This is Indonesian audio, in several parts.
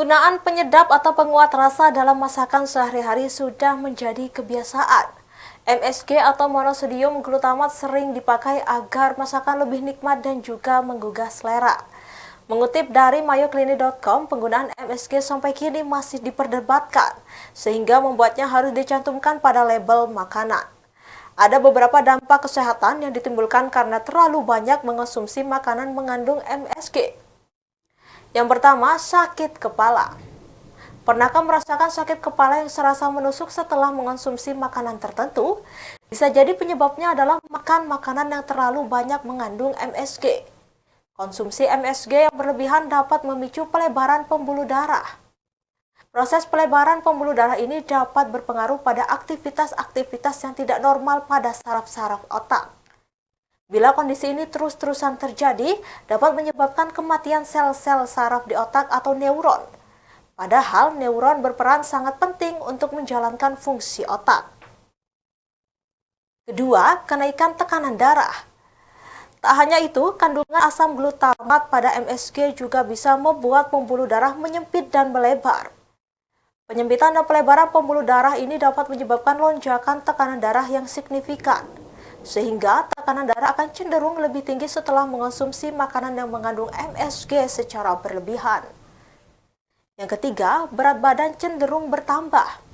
Penggunaan penyedap atau penguat rasa dalam masakan sehari-hari sudah menjadi kebiasaan. MSG atau monosodium glutamat sering dipakai agar masakan lebih nikmat dan juga menggugah selera. Mengutip dari mayoclinic.com, penggunaan MSG sampai kini masih diperdebatkan, sehingga membuatnya harus dicantumkan pada label makanan. Ada beberapa dampak kesehatan yang ditimbulkan karena terlalu banyak mengonsumsi makanan mengandung MSG. Yang pertama, sakit kepala. Pernahkah merasakan sakit kepala yang serasa menusuk setelah mengonsumsi makanan tertentu? Bisa jadi penyebabnya adalah makan makanan yang terlalu banyak mengandung MSG. Konsumsi MSG yang berlebihan dapat memicu pelebaran pembuluh darah. Proses pelebaran pembuluh darah ini dapat berpengaruh pada aktivitas-aktivitas yang tidak normal pada saraf-saraf otak. Bila kondisi ini terus-terusan terjadi, dapat menyebabkan kematian sel-sel saraf di otak atau neuron. Padahal neuron berperan sangat penting untuk menjalankan fungsi otak. Kedua, kenaikan tekanan darah. Tak hanya itu, kandungan asam glutamat pada MSG juga bisa membuat pembuluh darah menyempit dan melebar. Penyempitan dan pelebaran pembuluh darah ini dapat menyebabkan lonjakan tekanan darah yang signifikan, sehingga tekanan darah akan cenderung lebih tinggi setelah mengonsumsi makanan yang mengandung MSG secara berlebihan. Yang ketiga, berat badan cenderung bertambah.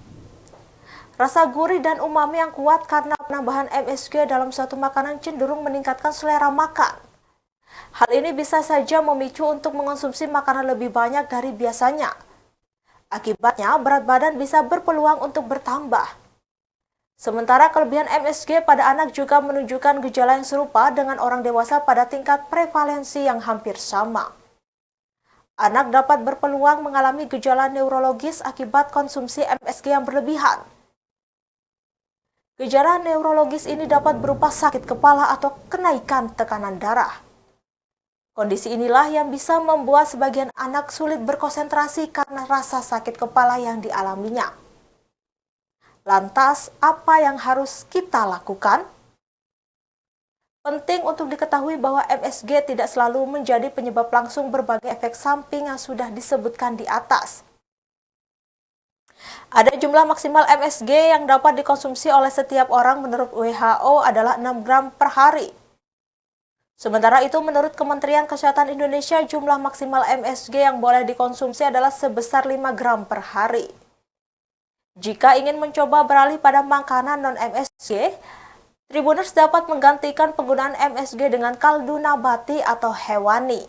Rasa gurih dan umami yang kuat karena penambahan MSG dalam suatu makanan cenderung meningkatkan selera makan. Hal ini bisa saja memicu untuk mengonsumsi makanan lebih banyak dari biasanya. Akibatnya, berat badan bisa berpeluang untuk bertambah. Sementara kelebihan MSG pada anak juga menunjukkan gejala yang serupa dengan orang dewasa pada tingkat prevalensi yang hampir sama. Anak dapat berpeluang mengalami gejala neurologis akibat konsumsi MSG yang berlebihan. Gejala neurologis ini dapat berupa sakit kepala atau kenaikan tekanan darah. Kondisi inilah yang bisa membuat sebagian anak sulit berkonsentrasi karena rasa sakit kepala yang dialaminya. Lantas, apa yang harus kita lakukan? Penting untuk diketahui bahwa MSG tidak selalu menjadi penyebab langsung berbagai efek samping yang sudah disebutkan di atas. Ada jumlah maksimal MSG yang dapat dikonsumsi oleh setiap orang menurut WHO adalah 6 gram per hari. Sementara itu, menurut Kementerian Kesehatan Indonesia, jumlah maksimal MSG yang boleh dikonsumsi adalah sebesar 5 gram per hari. Jika ingin mencoba beralih pada makanan non-MSG, Tribuners dapat menggantikan penggunaan MSG dengan kaldu nabati atau hewani.